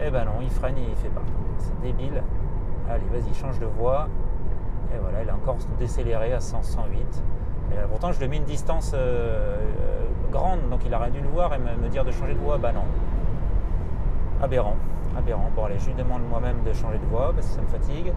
Eh ben non, il freine et il fait pas. C'est débile. Allez, vas-y, change de voie. Et voilà, il a encore décéléré à 100, 108. Et pourtant, je lui ai mis une distance grande, donc il aurait dû le voir et me dire de changer de voie. Bah non. Aberrant. Aberrant. Bon, allez, je lui demande moi-même de changer de voie parce que ça me fatigue.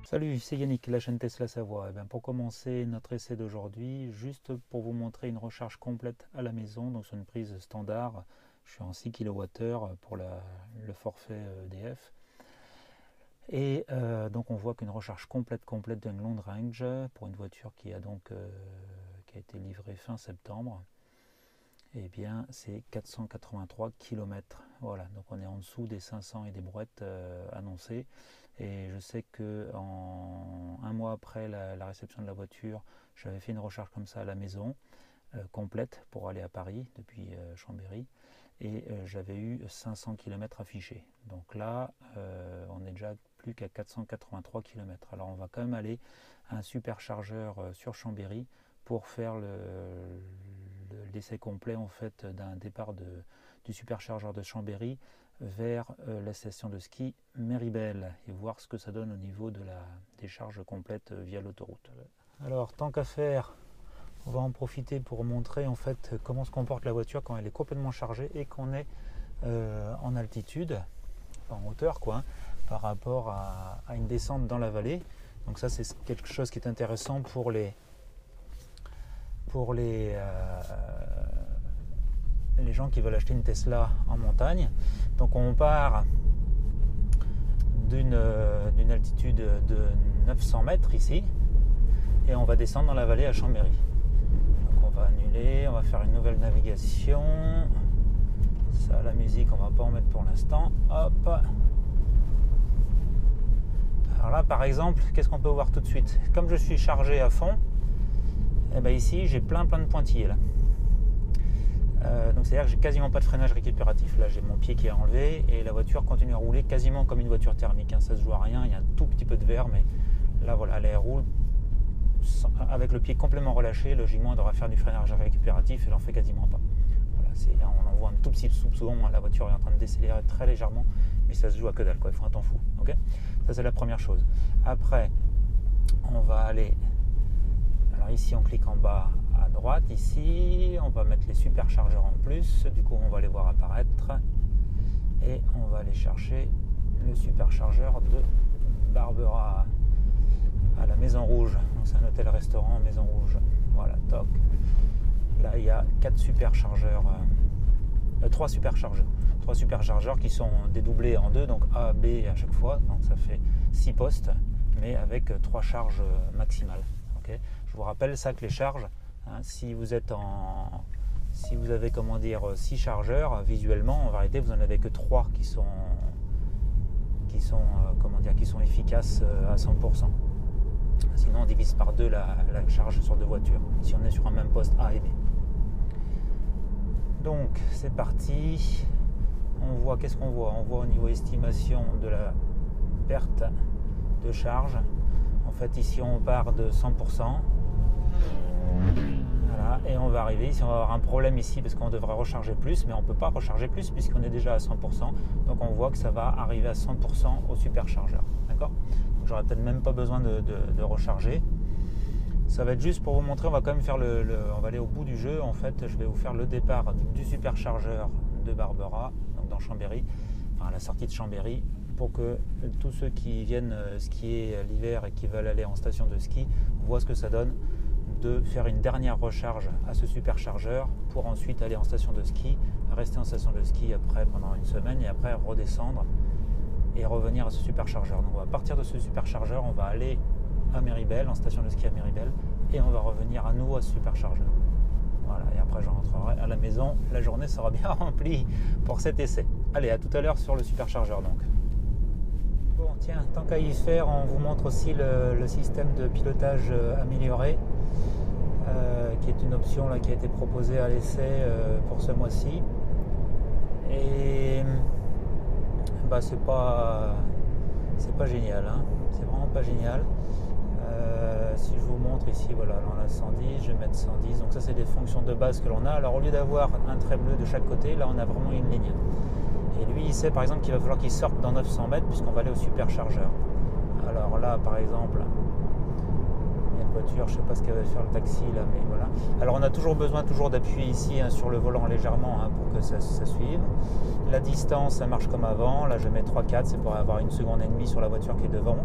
Salut, c'est Yannick, la chaîne Tesla Savoie. Pour commencer notre essai d'aujourd'hui, juste pour vous montrer une recharge complète à la maison, donc sur une prise standard, je suis en 6 kWh pour le forfait EDF. Et donc on voit qu'une recharge complète d'une long range pour une voiture qui a été livrée fin septembre, eh bien c'est 483 km. Voilà, donc on est en dessous des 500 et des brouettes annoncées. Et je sais que un mois après la réception de la voiture, j'avais fait une recharge comme ça à la maison, complète pour aller à Paris depuis Chambéry. Et j'avais eu 500 km affichés. Donc là, on est déjà plus qu'à 483 km. Alors on va quand même aller à un superchargeur sur Chambéry pour faire l'essai complet en fait d'un départ du superchargeur de Chambéry vers la station de ski Méribel et voir ce que ça donne au niveau de la décharge complète via l'autoroute. Alors tant qu'à faire, on va en profiter pour montrer en fait comment se comporte la voiture quand elle est complètement chargée et qu'on est en altitude, en hauteur quoi, par rapport à une descente dans la vallée. Donc ça c'est quelque chose qui est intéressant pour les gens qui veulent acheter une Tesla en montagne. Donc on part d'une altitude de 900 mètres ici et on va descendre dans la vallée à Chambéry. Donc on va annuler, on va faire une nouvelle navigation. Ça, la musique, on va pas en mettre pour l'instant. Hop. Alors là, par exemple, qu'est-ce qu'on peut voir tout de suite? Comme je suis chargé à fond, et bien ici j'ai plein de pointillés là. Donc c'est à dire que j'ai quasiment pas de freinage récupératif. Là j'ai mon pied qui est enlevé et la voiture continue à rouler quasiment comme une voiture thermique. Ça se joue à rien, il y a un tout petit peu de verre, mais là voilà, elle roule avec le pied complètement relâché. Logiquement elle devra faire du freinage récupératif et elle en fait quasiment pas. Voilà, on en voit un tout petit soupçon, la voiture est en train de décélérer très légèrement, mais ça se joue à que dalle quoi, il faut un temps fou. Okay, ça c'est la première chose. Après on va aller, alors ici on clique en bas à droite, ici on va mettre les superchargeurs en plus, du coup on va les voir apparaître et on va aller chercher le superchargeur de Barbera à la Maison Rouge. Donc c'est un hôtel-restaurant Maison Rouge. Voilà, toc. Là il y a 3 superchargeurs qui sont dédoublés en 2, donc A, B à chaque fois, donc ça fait 6 postes mais avec 3 charges maximales. Okay, je vous rappelle ça que les charges, si vous avez 6 chargeurs, visuellement en vérité vous n'en avez que 3 qui sont efficaces à 100%. Sinon on divise par 2 la charge sur 2 voitures si on est sur un même poste A et B. Donc c'est parti. On voit, qu'est-ce qu'on voit? On voit au niveau estimation de la perte de charge. En fait ici on part de 100%. Voilà, et on va arriver ici, on va avoir un problème ici parce qu'on devrait recharger plus, mais on ne peut pas recharger plus puisqu'on est déjà à 100%. Donc on voit que ça va arriver à 100% au superchargeur. D'accord? Donc j'aurais peut-être même pas besoin de recharger. Ça va être juste pour vous montrer, on va quand même faire on va aller au bout du jeu. En fait, je vais vous faire le départ du superchargeur de Barbera, donc dans Chambéry, enfin à la sortie de Chambéry, pour que tous ceux qui viennent skier l'hiver et qui veulent aller en station de ski voient ce que ça donne de faire une dernière recharge à ce superchargeur pour ensuite aller en station de ski, rester en station de ski après pendant une semaine et après redescendre et revenir à ce superchargeur. Donc on va partir de ce superchargeur, on va aller à Méribel, en station de ski à Méribel, et on va revenir à nouveau à ce superchargeur. Voilà, et après je rentrerai à la maison, la journée sera bien remplie pour cet essai. Allez, à tout à l'heure sur le superchargeur donc. Bon tiens, tant qu'à y faire, on vous montre aussi le système de pilotage amélioré, qui est une option là, qui a été proposée à l'essai pour ce mois-ci. Et bah c'est pas génial, hein. C'est vraiment pas génial. Si je vous montre ici, voilà, là on a 110, je vais mettre 110, donc ça c'est des fonctions de base que l'on a. Alors au lieu d'avoir un trait bleu de chaque côté, là on a vraiment une ligne. Et lui il sait par exemple qu'il va falloir qu'il sorte dans 900 mètres puisqu'on va aller au superchargeur. Alors là par exemple, il y a une voiture, je ne sais pas ce qu'elle va faire le taxi là, mais voilà. Alors on a toujours besoin d'appuyer ici hein, sur le volant légèrement hein, pour que ça suive. La distance ça marche comme avant, là je mets 3-4, c'est pour avoir 1,5 seconde sur la voiture qui est devant.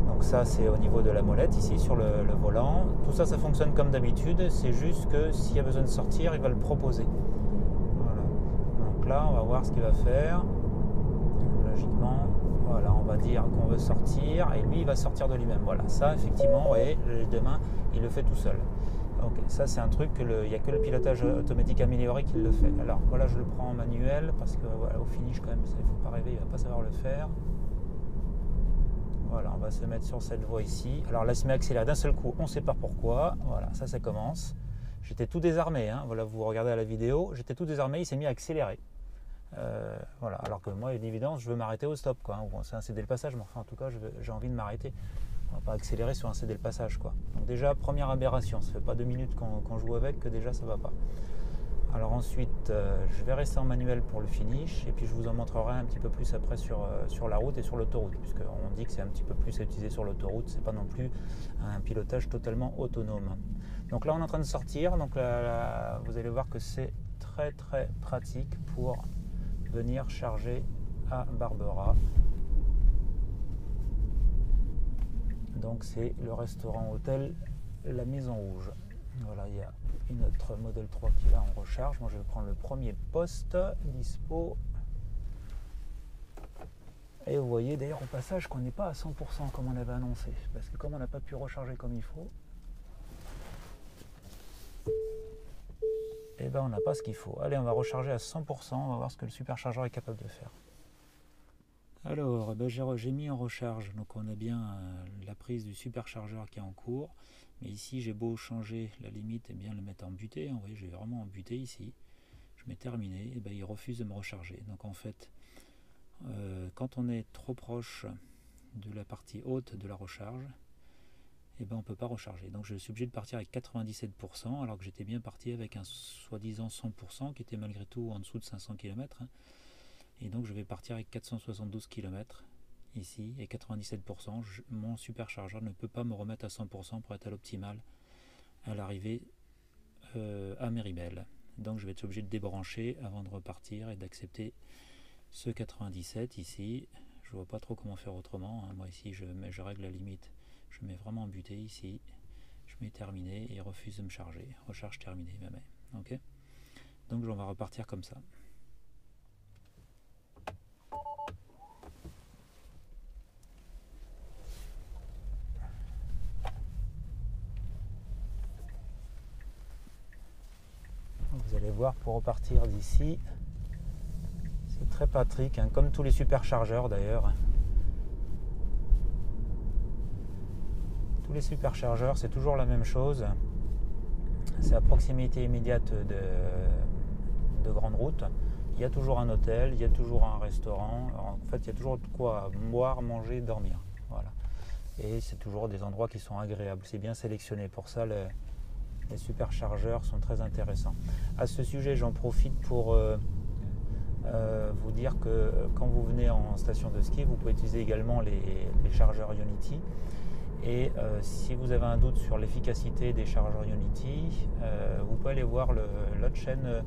Donc ça c'est au niveau de la molette ici sur le volant. Tout ça fonctionne comme d'habitude, c'est juste que s'il y a besoin de sortir, il va le proposer. Voilà. Donc là on va voir ce qu'il va faire. Logiquement, voilà, on va dire qu'on veut sortir et lui il va sortir de lui-même. Voilà, ça effectivement, vous voyez, demain il le fait tout seul. Donc ça c'est un truc il n'y a que le pilotage automatique amélioré qui le fait. Alors voilà, je le prends en manuel parce que voilà, au finish quand même, ça, il ne faut pas rêver, il ne va pas savoir le faire. Voilà, on va se mettre sur cette voie ici. Alors là, il se met à accélérer d'un seul coup, on ne sait pas pourquoi. Voilà, ça commence. J'étais tout désarmé, hein. Voilà, vous regardez à la vidéo, j'étais tout désarmé, il s'est mis à accélérer. Voilà, alors que moi, d'évidence, je veux m'arrêter au stop, quoi. Bon, c'est un céder le passage, mais enfin, en tout cas, j'ai envie de m'arrêter. On va pas accélérer sur un céder le passage, quoi. Donc déjà, première aberration, ça fait pas 2 minutes qu'on joue avec que déjà ça va pas. Alors ensuite, je vais rester en manuel pour le finish et puis je vous en montrerai un petit peu plus après sur la route et sur l'autoroute, puisqu'on dit que c'est un petit peu plus utilisé sur l'autoroute, c'est pas non plus un pilotage totalement autonome. Donc là on est en train de sortir, donc là, vous allez voir que c'est très très pratique pour venir charger à Barbera. Donc c'est le restaurant hôtel La Maison Rouge. Voilà, il y a une autre Model 3 qui est là en recharge. Moi je vais prendre le premier poste dispo. Et vous voyez d'ailleurs au passage qu'on n'est pas à 100% comme on avait annoncé, parce que comme on n'a pas pu recharger comme il faut, et ben on n'a pas ce qu'il faut. Allez, on va recharger à 100%, on va voir ce que le superchargeur est capable de faire. Alors ben j'ai mis en recharge, donc on a bien la prise du superchargeur qui est en cours. Mais ici j'ai beau changer la limite et bien le mettre en butée, vous voyez, je vais vraiment en butée ici, je mets terminé, et ben il refuse de me recharger. Donc en fait, quand on est trop proche de la partie haute de la recharge, et ben on ne peut pas recharger. Donc je suis obligé de partir avec 97%, alors que j'étais bien parti avec un soi-disant 100% qui était malgré tout en dessous de 500 km. Et donc je vais partir avec 472 km. Ici, et 97%, mon superchargeur ne peut pas me remettre à 100% pour être à l'optimal à l'arrivée à Méribel. Donc je vais être obligé de débrancher avant de repartir et d'accepter ce 97 ici. Je vois pas trop comment faire autrement, hein. Moi ici je règle la limite, je mets vraiment en butée ici, je mets terminé et il refuse de me charger. Recharge terminée, ok. Donc on va repartir comme ça. Vous allez voir, pour repartir d'ici, c'est très pratique, hein, comme tous les superchargeurs d'ailleurs. Tous les superchargeurs, c'est toujours la même chose. C'est à proximité immédiate de grandes routes. Il y a toujours un hôtel, il y a toujours un restaurant. En fait, il y a toujours de quoi boire, manger, dormir. Voilà. Et c'est toujours des endroits qui sont agréables. C'est bien sélectionné. Pour ça, les superchargeurs sont très intéressants. À ce sujet, j'en profite pour vous dire que quand vous venez en station de ski, vous pouvez utiliser également les chargeurs Ionity. Et si vous avez un doute sur l'efficacité des chargeurs Ionity, vous pouvez aller voir l'autre chaîne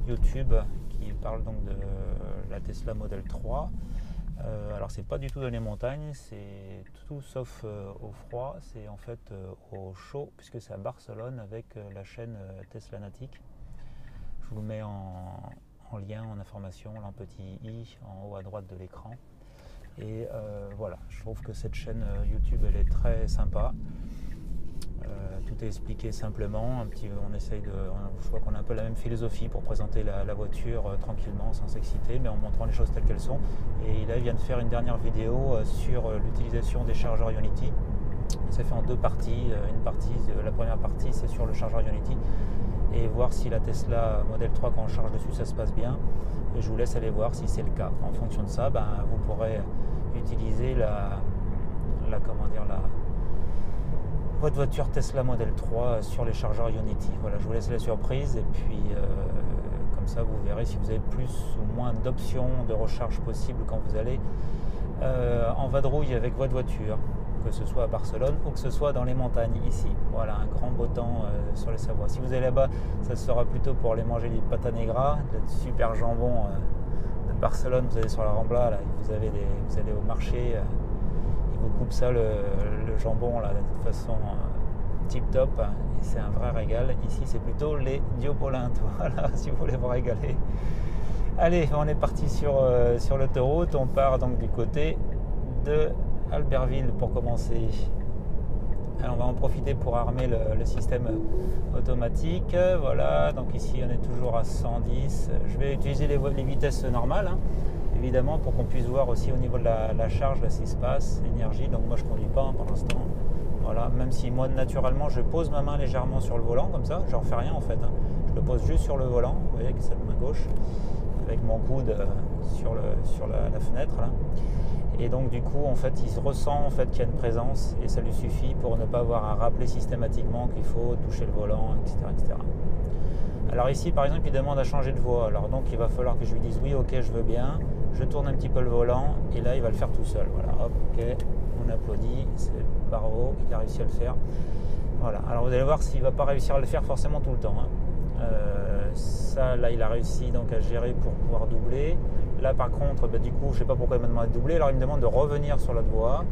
YouTube qui parle donc de la Tesla Model 3. Alors c'est pas du tout dans les montagnes, c'est tout sauf au froid, c'est en fait au chaud, puisque c'est à Barcelone avec la chaîne Teslanatic. Je vous le mets en lien, en information, là, un petit i en haut à droite de l'écran. Et voilà, je trouve que cette chaîne YouTube elle est très sympa. Tout est expliqué simplement, on essaye je crois qu'on a un peu la même philosophie pour présenter la voiture tranquillement, sans s'exciter, mais en montrant les choses telles qu'elles sont. Et là, il vient de faire une dernière vidéo sur l'utilisation des chargeurs Ionity. Ça fait en 2 parties. La première partie, c'est sur le chargeur Ionity et voir si la Tesla Model 3, quand on charge dessus, ça se passe bien. et je vous laisse aller voir si c'est le cas. En fonction de ça, vous pourrez utiliser votre voiture Tesla Model 3 sur les chargeurs Ionity. Voilà, je vous laisse la surprise et puis comme ça vous verrez si vous avez plus ou moins d'options de recharge possibles quand vous allez en vadrouille avec votre voiture, que ce soit à Barcelone ou que ce soit dans les montagnes ici. Voilà, un grand beau temps sur les Savoies. Si vous allez là-bas, ça sera plutôt pour aller manger des pata negra, de super jambon de Barcelone. Vous allez sur la Rambla, là, vous allez au marché, ils vous coupent ça le jambon là, de toute façon tip top, et c'est un vrai régal. Ici c'est plutôt les diopolintes, voilà, si vous voulez vous régaler. Allez, on est parti sur l'autoroute, on part donc du côté de Albertville pour commencer. Alors on va en profiter pour armer le système automatique. Voilà, donc ici on est toujours à 110. Je vais utiliser les vitesses normales, hein, évidemment, pour qu'on puisse voir aussi au niveau de la charge, là, ce qui se passe, l'énergie. Donc moi je ne conduis pas pour l'instant. Voilà, même si moi naturellement je pose ma main légèrement sur le volant comme ça, je n'en fais rien en fait, hein. Je le pose juste sur le volant, vous voyez, avec cette main gauche, avec mon coude sur la fenêtre là. Et donc du coup en fait il ressent en fait qu'il y a une présence et ça lui suffit pour ne pas avoir à rappeler systématiquement qu'il faut toucher le volant, etc., etc. Alors ici par exemple il demande à changer de voie, alors donc il va falloir que je lui dise oui, ok, je veux bien, je tourne un petit peu le volant et là il va le faire tout seul. Voilà, hop, ok, on applaudit, c'est bravo, il a réussi à le faire. Voilà, alors vous allez voir s'il ne va pas réussir à le faire forcément tout le temps, hein. Ça là il a réussi donc à gérer pour pouvoir doubler. Là par contre du coup je ne sais pas pourquoi il m'a demandé de doubler, alors il me demande de revenir sur l'autre voie,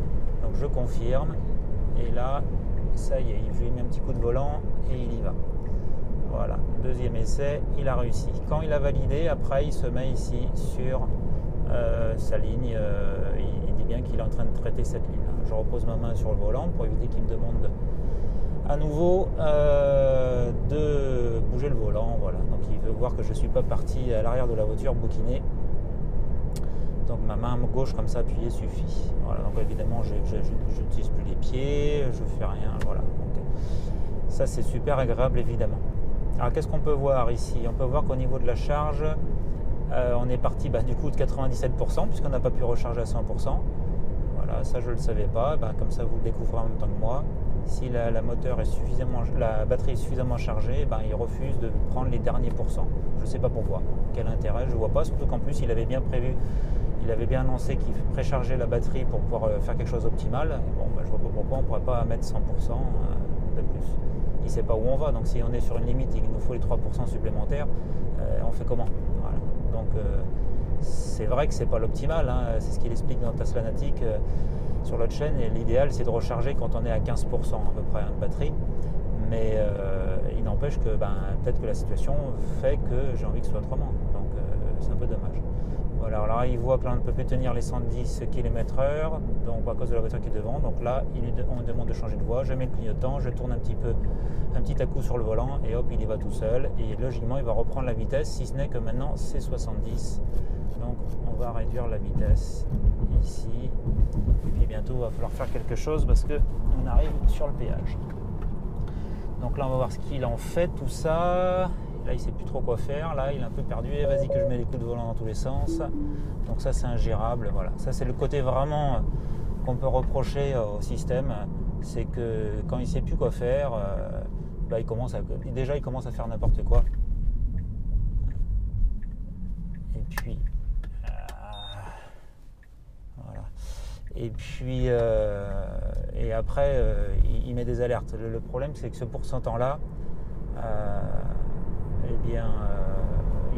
donc je confirme et là ça y est, je lui ai mis un petit coup de volant et il y va. Voilà, deuxième essai, il a réussi. Quand il a validé, après il se met ici sur sa ligne, il dit bien qu'il est en train de traiter cette ligne. Je repose ma main sur le volant pour éviter qu'il me demande à nouveau de bouger le volant. Voilà, donc il veut voir que je ne suis pas parti à l'arrière de la voiture bouquiner. Donc ma main gauche comme ça appuyée suffit. Voilà, donc évidemment je n'utilise plus les pieds, je ne fais rien. Voilà, donc, ça c'est super agréable évidemment. Alors qu'est-ce qu'on peut voir ici? On peut voir qu'au niveau de la charge, on est parti du coup de 97% puisqu'on n'a pas pu recharger à 100%. Voilà, ça je ne le savais pas, comme ça vous le découvrez en même temps que moi. Si la batterie est suffisamment chargée, il refuse de prendre les derniers pourcents. Je ne sais pas pourquoi. Quel intérêt? Je ne vois pas, surtout qu'en plus il avait bien prévu, il avait bien annoncé qu'il préchargeait la batterie pour pouvoir faire quelque chose d'optimal. Bon, je ne vois pas pourquoi on ne pourrait pas mettre 100% de plus. Il ne sait pas où on va, donc si on est sur une limite et qu'il nous faut les 3% supplémentaires, on fait comment? Voilà. Donc c'est vrai que c'est pas l'optimal, hein. C'est ce qu'il explique dans Teslanatic sur l'autre chaîne, et l'idéal c'est de recharger quand on est à 15% à peu près de batterie, mais il n'empêche que peut-être que la situation fait que j'ai envie que ce soit autrement, donc c'est un peu dommage. Voilà, alors là il voit que là on ne peut plus tenir les 110 km/h, donc à cause de la voiture qui est devant, donc là on demande de changer de voie, je mets le clignotant, je tourne un petit à-coup sur le volant et hop il y va tout seul, et logiquement il va reprendre la vitesse, si ce n'est que maintenant c'est 70, donc on va réduire la vitesse ici, et puis bientôt il va falloir faire quelque chose parce qu'on arrive sur le péage. Donc là on va voir ce qu'il en fait tout ça. Là il ne sait plus trop quoi faire, là il est un peu perdu, et vas-y que je mets les coups de volant dans tous les sens. Donc ça c'est ingérable, voilà. Ça c'est le côté vraiment qu'on peut reprocher au système, c'est que quand il ne sait plus quoi faire, il commence à faire n'importe quoi. Et puis voilà. Et puis et après il met des alertes. Le problème c'est que ce pourcentage-là,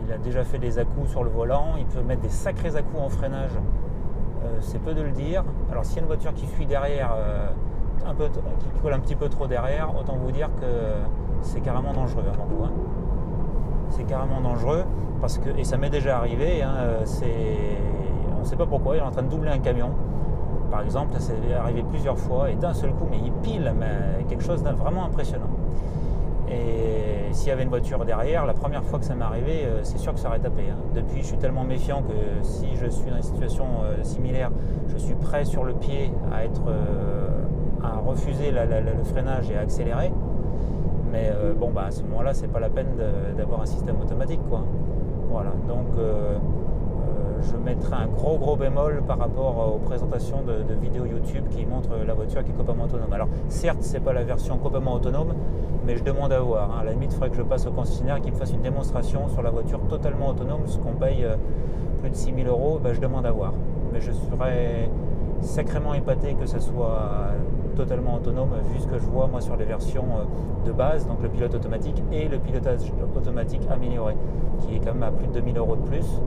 il a déjà fait des à-coups sur le volant, il peut mettre des sacrés à-coups en freinage, c'est peu de le dire. Alors s'il y a une voiture qui fuit derrière, qui colle un petit peu trop derrière, autant vous dire que c'est carrément dangereux à mon goût, hein. C'est carrément dangereux parce que, et ça m'est déjà arrivé, hein, on ne sait pas pourquoi, il est en train de doubler un camion par exemple, ça s'est arrivé plusieurs fois et d'un seul coup il pile quelque chose de vraiment impressionnant. Et s'il y avait une voiture derrière, la première fois que ça m'est arrivé, c'est sûr que ça aurait tapé, hein. Depuis, je suis tellement méfiant que si je suis dans une situation similaire, je suis prêt sur le pied à refuser le freinage et à accélérer. Mais à ce moment-là, c'est pas la peine d'avoir un système automatique, quoi. Voilà, donc je mettrai un gros bémol par rapport aux présentations de vidéos YouTube qui montrent la voiture qui est complètement autonome. Alors certes, c'est pas la version complètement autonome, mais je demande à voir. À la limite, il faudrait que je passe au concessionnaire et qu'il me fasse une démonstration sur la voiture totalement autonome, ce qu'on paye plus de 6 000 €, ben, je demande à voir. Mais je serais sacrément épaté que ça soit totalement autonome, vu ce que je vois moi sur les versions de base, donc le pilote automatique et le pilotage automatique amélioré, qui est quand même à plus de 2 000 € de plus.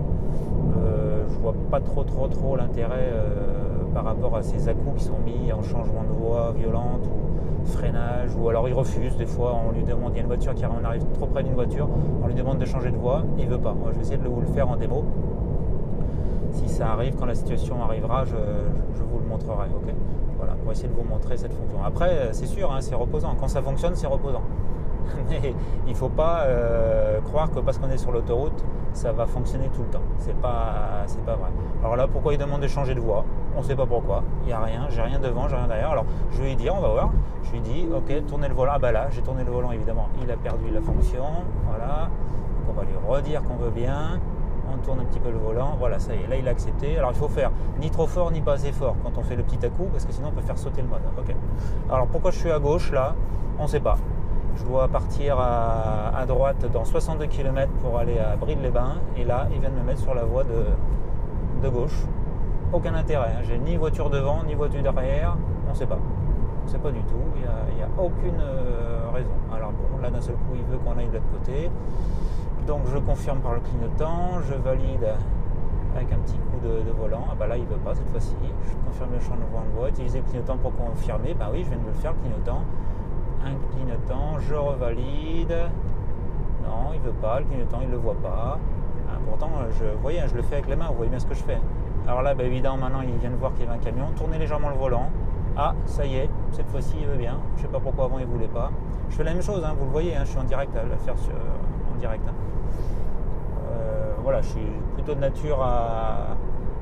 Je vois pas trop l'intérêt par rapport à ces à-coups qui sont mis en changement de voie violente ou freinage, ou alors il refuse. Des fois on lui demande, il y a une voiture qui arrive trop près d'une voiture, on lui demande de changer de voie, il veut pas. Moi je vais essayer de vous le faire en démo. Si ça arrive, quand la situation arrivera, je vous le montrerai, ok? Voilà, pour essayer de vous montrer cette fonction. Après, c'est sûr, hein, c'est reposant. Quand ça fonctionne, c'est reposant. Mais il ne faut pas croire que parce qu'on est sur l'autoroute, ça va fonctionner tout le temps. C'est pas vrai. Alors là, pourquoi il demande de changer de voie? On ne sait pas pourquoi. Il n'y a rien, j'ai rien devant, j'ai rien derrière. Alors je vais lui dire, on va voir. Je lui dis, ok, tournez le volant. Ah bah là, j'ai tourné le volant, évidemment. Il a perdu la fonction. Voilà. Donc on va lui redire qu'on veut bien. On tourne un petit peu le volant, voilà, ça y est, là il a accepté. Alors il faut faire ni trop fort ni pas assez fort quand on fait le petit à-coup, parce que sinon on peut faire sauter le mode. Ok. Alors pourquoi je suis à gauche là? On ne sait pas. Je dois partir à droite dans 62 km pour aller à Brive-les-Bains, et là il vient de me mettre sur la voie de gauche. Aucun intérêt, hein. J'ai ni voiture devant ni voiture derrière, on ne sait pas. On ne sait pas du tout, il n'y a aucune raison. Alors bon, là d'un seul coup il veut qu'on aille de l'autre côté. Donc je confirme par le clignotant, je valide avec un petit coup de volant. Ah bah là il ne veut pas cette fois-ci. Je confirme le changement de voie, utiliser le clignotant pour confirmer. Bah oui, je viens de me le faire, le clignotant. Un clignotant, je revalide. Non, il ne veut pas, le clignotant il ne le voit pas. Ah, pourtant je le fais avec les mains, vous voyez bien ce que je fais. Alors là, bah, évidemment, maintenant il vient de voir qu'il y avait un camion. Tournez légèrement le volant. Ah, ça y est, cette fois-ci il veut bien. Je ne sais pas pourquoi avant il ne voulait pas. Je fais la même chose, hein, vous le voyez, hein, je suis en direct à le faire en direct. Hein. Voilà, je suis plutôt de nature à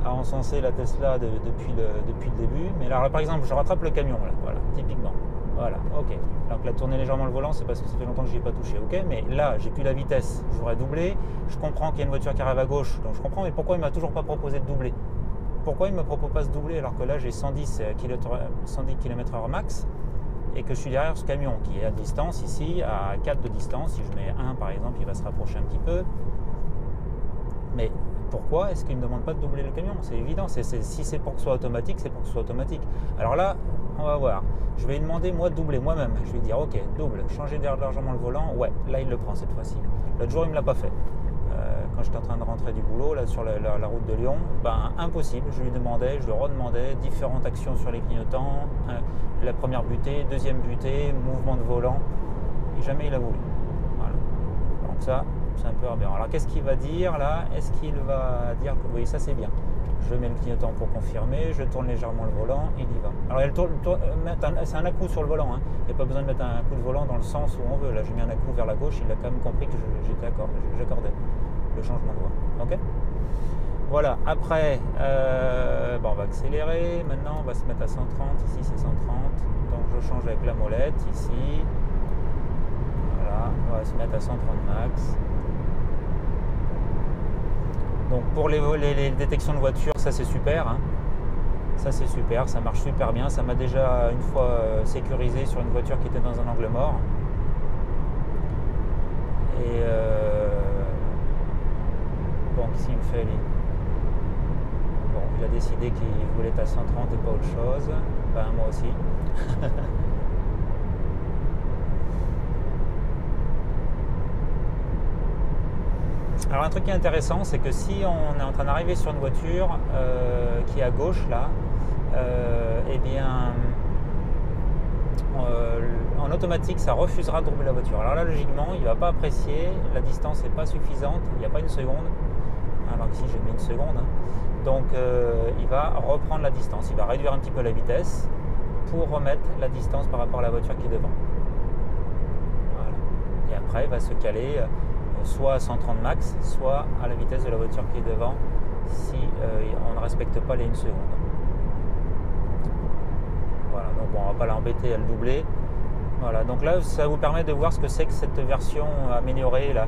encenser la Tesla depuis le début. Mais là, par exemple, je rattrape le camion, là, voilà, typiquement. Voilà, ok. Donc là, tourner légèrement le volant, c'est parce que ça fait longtemps que je n'y ai pas touché, ok. Mais là, j'ai plus la vitesse, j'aurais doublé. Je comprends qu'il y a une voiture qui arrive à gauche, donc je comprends, mais pourquoi il ne m'a toujours pas proposé de doubler? Pourquoi il ne me propose pas de doubler alors que là, j'ai 110 km/h max et que je suis derrière ce camion qui est à distance ici, à 4 de distance. Si je mets 1 par exemple, il va se rapprocher un petit peu. Mais pourquoi est-ce qu'il ne me demande pas de doubler le camion? C'est évident, si c'est pour que ce soit automatique, c'est pour que ce soit automatique. Alors là, on va voir. Je vais lui demander moi de doubler moi-même. Je vais lui dire ok, double, changer largement le volant. Ouais, là il le prend cette fois-ci. L'autre jour il ne me l'a pas fait. Quand j'étais en train de rentrer du boulot là sur la route de Lyon, ben impossible. Je lui redemandais différentes actions sur les clignotants. La première butée, deuxième butée, mouvement de volant. Et jamais il a voulu. Voilà. Donc ça, c'est un peu aberrant. Alors qu'est-ce qu'il va dire là? Est-ce qu'il va dire que oui, ça c'est bien. Je mets le clignotant pour confirmer, je tourne légèrement le volant, il y va. Alors c'est un à-coup sur le volant, hein. Il n'y a pas besoin de mettre un coup de volant dans le sens où on veut. Là j'ai mis un à-coup vers la gauche, il a quand même compris que j'accordais le changement de voie. Ok. Voilà, après bon, on va accélérer, maintenant on va se mettre à 130, ici c'est 130, donc je change avec la molette, ici, voilà, on va se mettre à 130 max. Donc pour les détections de voiture, ça c'est super, hein. Ça c'est super, ça marche super bien, ça m'a déjà une fois sécurisé sur une voiture qui était dans un angle mort. Et bon, qu'est-ce qu'il me fait lui? Bon, il a décidé qu'il voulait être à 130 et pas autre chose. Ben moi aussi. Alors un truc qui est intéressant, c'est que si on est en train d'arriver sur une voiture qui est à gauche là, eh bien en automatique ça refusera de doubler la voiture. Alors là logiquement il ne va pas apprécier, la distance n'est pas suffisante, il n'y a pas une seconde, alors que si j'ai mis une seconde, hein. Donc il va reprendre la distance, il va réduire un petit peu la vitesse pour remettre la distance par rapport à la voiture qui est devant. Voilà. Et après il va se caler soit à 130 max, soit à la vitesse de la voiture qui est devant si on ne respecte pas les 1 seconde. Voilà, donc bon, on ne va pas l'embêter à le doubler. Voilà, donc là ça vous permet de voir ce que c'est que cette version améliorée là.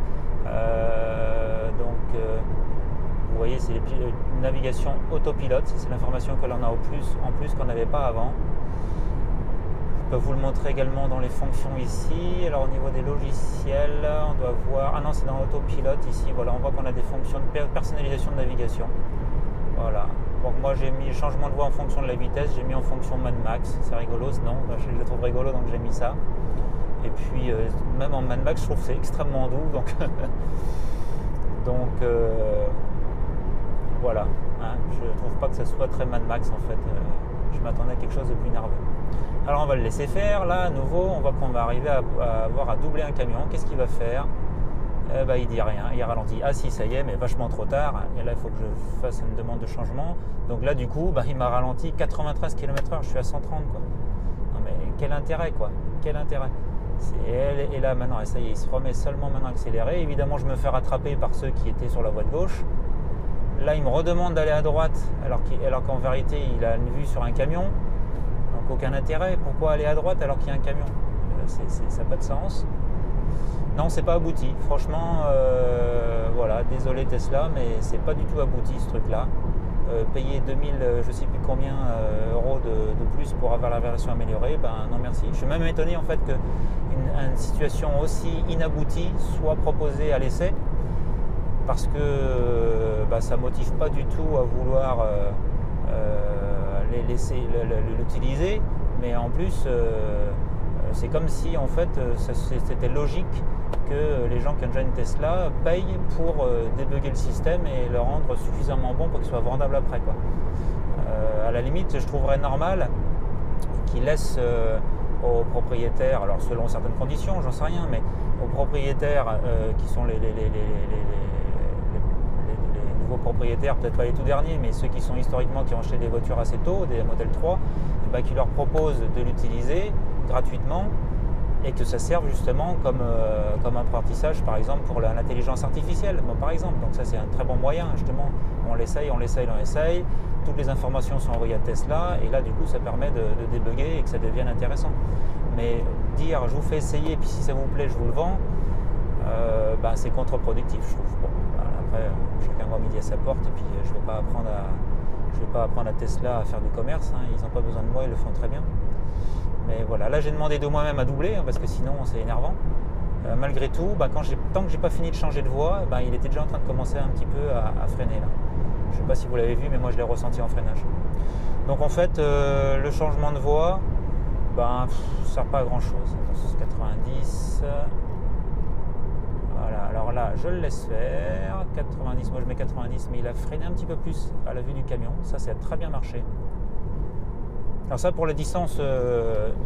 Donc vous voyez, c'est une navigation autopilote, c'est l'information que l'on a en plus qu'on n'avait pas avant. Je peux vous le montrer également dans les fonctions ici. Alors au niveau des logiciels, on doit voir, ah non, c'est dans autopilote ici, voilà, on voit qu'on a des fonctions de personnalisation de navigation. Voilà. Donc moi j'ai mis changement de voie en fonction de la vitesse, j'ai mis en fonction Mad Max, c'est rigolo, non, je le trouve rigolo donc j'ai mis ça. Et puis même en Mad Max je trouve que c'est extrêmement doux, donc voilà, hein, je trouve pas que ça soit très Mad Max en fait, je m'attendais à quelque chose de plus nerveux. Alors on va le laisser faire, là à nouveau on voit qu'on va arriver à avoir à doubler un camion, qu'est-ce qu'il va faire? Il dit rien, il ralentit. Ah si, ça y est, mais vachement trop tard. Et là, il faut que je fasse une demande de changement. Donc là, du coup, il m'a ralenti 93 km/h. Je suis à 130, quoi. Non mais quel intérêt, quoi. Quel intérêt. Et là, maintenant, ça y est, il se remet seulement maintenant accéléré. Évidemment, je me fais rattraper par ceux qui étaient sur la voie de gauche. Là, il me redemande d'aller à droite, alors qu'en vérité, il a une vue sur un camion. Donc aucun intérêt. Pourquoi aller à droite alors qu'il y a un camion? Ça n'a pas de sens. Non, c'est pas abouti. Franchement, voilà, désolé Tesla, mais c'est pas du tout abouti ce truc-là. Payer 2000, je sais plus combien euros de plus pour avoir la version améliorée, non merci. Je suis même étonné en fait qu'une situation aussi inaboutie soit proposée à l'essai, parce que ça motive pas du tout à vouloir l'utiliser, mais en plus c'est comme si en fait c'était logique que les gens qui ont déjà une Tesla payent pour débugger le système et le rendre suffisamment bon pour qu'il soit vendable après, quoi. À la limite, je trouverais normal qu'ils laissent aux propriétaires, alors selon certaines conditions, j'en sais rien, mais aux propriétaires qui sont les nouveaux propriétaires, peut-être pas les tout derniers, mais ceux qui sont historiquement qui ont acheté des voitures assez tôt, des Model 3, qui leur proposent de l'utiliser gratuitement et que ça serve justement comme apprentissage, par exemple pour l'intelligence artificielle, par exemple. Donc ça c'est un très bon moyen, justement. On l'essaye, toutes les informations sont envoyées à Tesla et là du coup ça permet de débugger et que ça devienne intéressant. Mais dire je vous fais essayer et puis si ça vous plaît je vous le vends, c'est contre-productif, je trouve. Bon, après chacun voit midi à sa porte et puis je ne vais pas apprendre à Tesla à faire du commerce, hein. Ils n'ont pas besoin de moi, ils le font très bien. Mais voilà, là j'ai demandé de moi-même à doubler, hein, parce que sinon c'est énervant. Malgré tout, tant que j'ai pas fini de changer de voie, il était déjà en train de commencer un petit peu à freiner là. Je sais pas si vous l'avez vu, mais moi je l'ai ressenti en freinage. Donc en fait, le changement de voie, ça sert pas à grand chose. 90. Voilà, alors là je le laisse faire. 90, moi je mets 90, mais il a freiné un petit peu plus à la vue du camion. Ça a très bien marché. Alors ça pour les distances,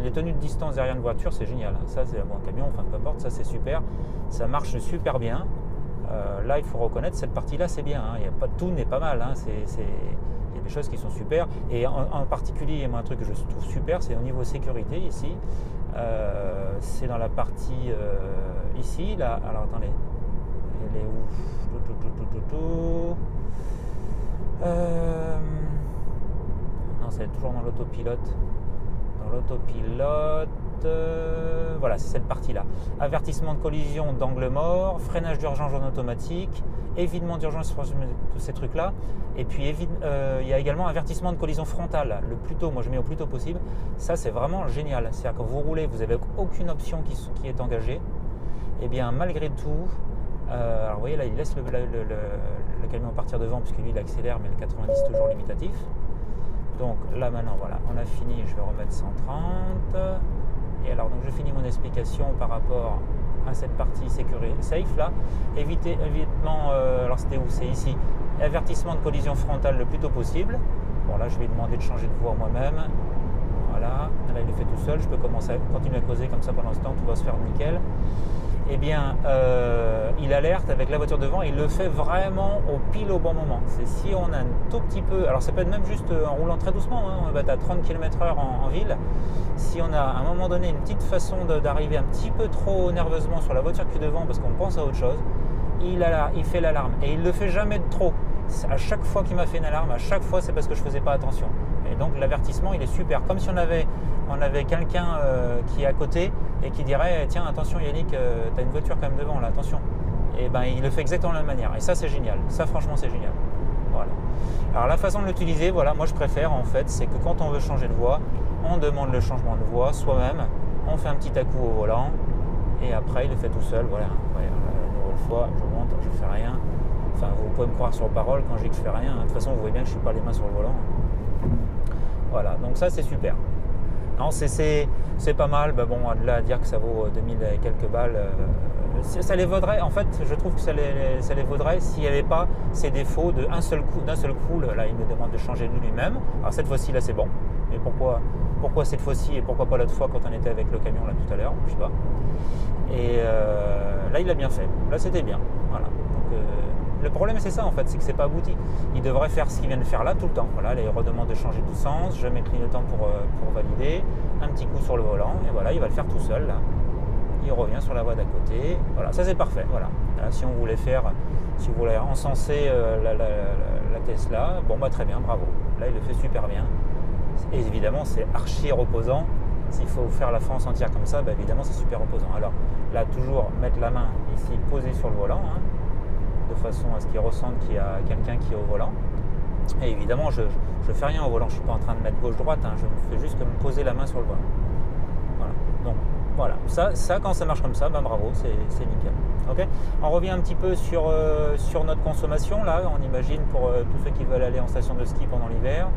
les tenues de distance derrière une voiture c'est génial, ça c'est un camion, enfin peu importe, ça c'est super, ça marche super bien. Là il faut reconnaître cette partie là c'est bien, hein. Tout n'est pas mal, hein. Il y a des choses qui sont super et en particulier moi un truc que je trouve super c'est au niveau sécurité ici, c'est dans la partie ici là, alors attendez, elle est où? Non, c'est toujours dans l'autopilote. Voilà, c'est cette partie-là. Avertissement de collision d'angle mort, freinage d'urgence en automatique, évitement d'urgence, tous ces trucs-là. Et puis, il y a également avertissement de collision frontale. Le plus tôt, moi je mets au plus tôt possible. Ça, c'est vraiment génial. C'est-à-dire que vous roulez, vous n'avez aucune option qui est engagée. Et bien, malgré tout, alors vous voyez là, il laisse le camion partir devant, puisque lui, il accélère, mais le 90 est toujours limitatif. Donc là maintenant voilà, on a fini, je vais remettre 130. Et alors donc je finis mon explication par rapport à cette partie sécurité safe là. Évitement, alors c'était où? C'est ici. Avertissement de collision frontale le plus tôt possible. Bon là je vais demander de changer de voie moi-même. Voilà, là il le fait tout seul, je peux continuer à causer comme ça pendant ce temps, tout va se faire nickel. Eh bien, il alerte avec la voiture devant et il le fait vraiment pile au bon moment. C'est si on a un tout petit peu, alors ça peut être même juste en roulant très doucement, hein, on va être à 30 km/h en ville. Si on a à un moment donné une petite façon d'arriver un petit peu trop nerveusement sur la voiture qui est devant parce qu'on pense à autre chose, il fait l'alarme et il ne le fait jamais de trop. À chaque fois qu'il m'a fait une alarme, à chaque fois c'est parce que je ne faisais pas attention. Et donc l'avertissement il est super, comme si on avait quelqu'un qui est à côté et qui dirait tiens attention Yannick, tu as une voiture quand même devant là, attention. et ben il le fait exactement de la même manière. Et ça c'est génial, ça franchement c'est génial. Voilà. Alors la façon de l'utiliser, voilà, moi je préfère en fait, c'est que quand on veut changer de voie, on demande le changement de voie soi-même, on fait un petit à-coup au volant, et après il le fait tout seul, voilà. Une nouvelle fois, je monte, je fais rien. Enfin, vous pouvez me croire sur parole quand je dis que je fais rien. De toute façon, vous voyez bien que je ne suis pas les mains sur le volant. Voilà, donc ça c'est super. Non, c'est pas mal. Ben bon, de là à dire que ça vaut 2000 et quelques balles, ça les vaudrait. En fait, je trouve que ça les vaudrait s'il n'y avait pas ces défauts d'un seul coup. Là, il me demande de changer de lui-même. Alors cette fois-ci, là, c'est bon. Mais pourquoi cette fois-ci et pourquoi pas l'autre fois quand on était avec le camion là tout à l'heure, je sais pas. Et là, il a bien fait. Là, c'était bien. Voilà. Donc, le problème, c'est ça en fait, c'est que c'est pas abouti. Il devrait faire ce qu'il vient de faire là tout le temps. Voilà, là, il redemande de changer de sens, je mets le clignotant pour valider, un petit coup sur le volant, et voilà, il va le faire tout seul là. Il revient sur la voie d'à côté. Voilà, ça c'est parfait. Voilà. Là, si on voulait faire, si vous voulez encenser la Tesla, bon bah très bien, bravo. Là, il le fait super bien. Et évidemment, c'est archi reposant. S'il faut faire la France entière comme ça, bah, évidemment, c'est super reposant. Alors là, toujours mettre la main ici posée sur le volant, hein, de façon à ce qu'il ressente qu'il y a quelqu'un qui est au volant. Et évidemment, je ne fais rien au volant, je ne suis pas en train de mettre gauche-droite, hein, je me fais juste que me poser la main sur le volant. Voilà. Donc voilà, ça quand ça marche comme ça, ben bravo, c'est nickel. Okay, on revient un petit peu sur notre consommation, là, on imagine pour tous ceux qui veulent aller en station de ski pendant l'hiver.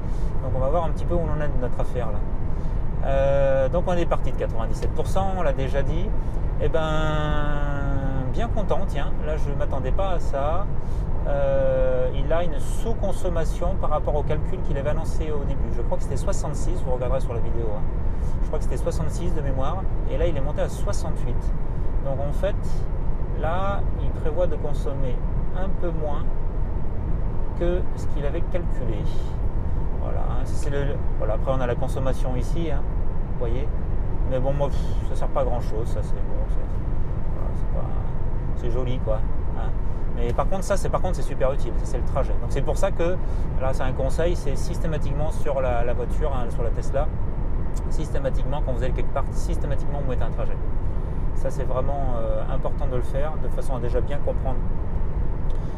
Donc on va voir un petit peu où on en est de notre affaire là. Donc on est parti de 97%, on l'a déjà dit. Et ben bien content, tiens, là je ne m'attendais pas à ça. Il a une sous-consommation par rapport au calcul qu'il avait annoncé au début. Je crois que c'était 66, vous regarderez sur la vidéo. Hein. Je crois que c'était 66 de mémoire, et là il est monté à 68. Donc en fait, là il prévoit de consommer un peu moins que ce qu'il avait calculé. Voilà, hein, voilà, après on a la consommation ici, hein, vous voyez. Mais bon, moi, ça sert pas à grand chose, ça c'est bon, c'est joli quoi. Hein. Mais par contre, c'est super utile, c'est le trajet. Donc c'est pour ça que, là c'est un conseil, c'est systématiquement sur la voiture, hein, sur la Tesla, systématiquement quand vous allez quelque part, systématiquement vous mettez un trajet. Ça c'est vraiment important de le faire, de façon à déjà bien comprendre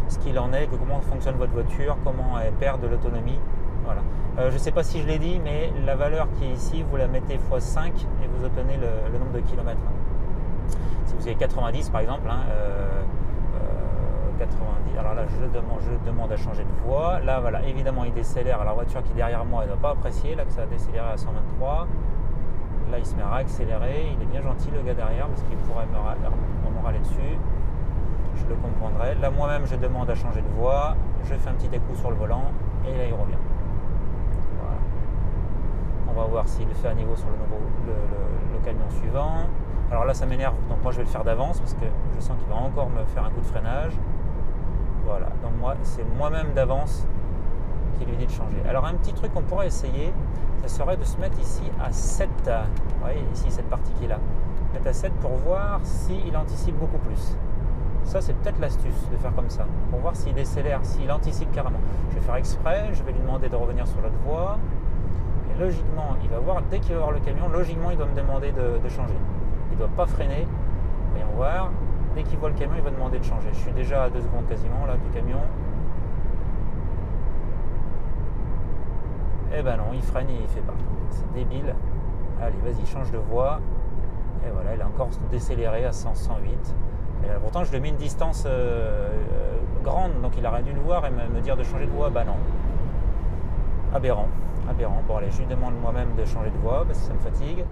ce qu'il en est, comment fonctionne votre voiture, comment elle perd de l'autonomie. Voilà. Je ne sais pas si je l'ai dit, mais la valeur qui est ici, vous la mettez x5 et vous obtenez le nombre de kilomètres. Si vous avez 90 par exemple, hein, 90, alors là je demande à changer de voie. Là voilà, évidemment il décélère. Alors la voiture qui est derrière moi, elle ne doit pas apprécier là que ça a décéléré à 123. Là il se met à réaccélérer. Il est bien gentil le gars derrière parce qu'il pourrait me râler dessus. Je le comprendrai. Là moi-même je demande à changer de voie. Je fais un petit coup sur le volant et là il revient. Voilà. On va voir s'il le fait à niveau sur le camion suivant. Alors là ça m'énerve, donc moi je vais le faire d'avance parce que je sens qu'il va encore me faire un coup de freinage. Voilà, donc moi c'est moi-même d'avance qui lui dit de changer. Alors un petit truc qu'on pourrait essayer, ça serait de se mettre ici à 7. Vous voyez ici cette partie qui est là. Mettre à 7 pour voir s'il anticipe beaucoup plus. Ça c'est peut-être l'astuce de faire comme ça, pour voir s'il décélère, s'il anticipe carrément. Je vais faire exprès, je vais lui demander de revenir sur l'autre voie. Et logiquement, il va voir, dès qu'il va voir le camion, logiquement il doit me demander de changer. Il ne doit pas freiner. Voyons voir. Dès qu'il voit le camion, il va demander de changer. Je suis déjà à 2 secondes quasiment là du camion. Eh ben non, il freine et il ne fait pas. C'est débile. Allez, vas-y, change de voie. Et voilà, il a encore décéléré à 108. Et pourtant, je lui ai mis une distance grande, donc il aurait dû le voir et me dire de changer de voie. Bah non. Aberrant. Bon allez, je lui demande moi-même de changer de voie parce que ça me fatigue.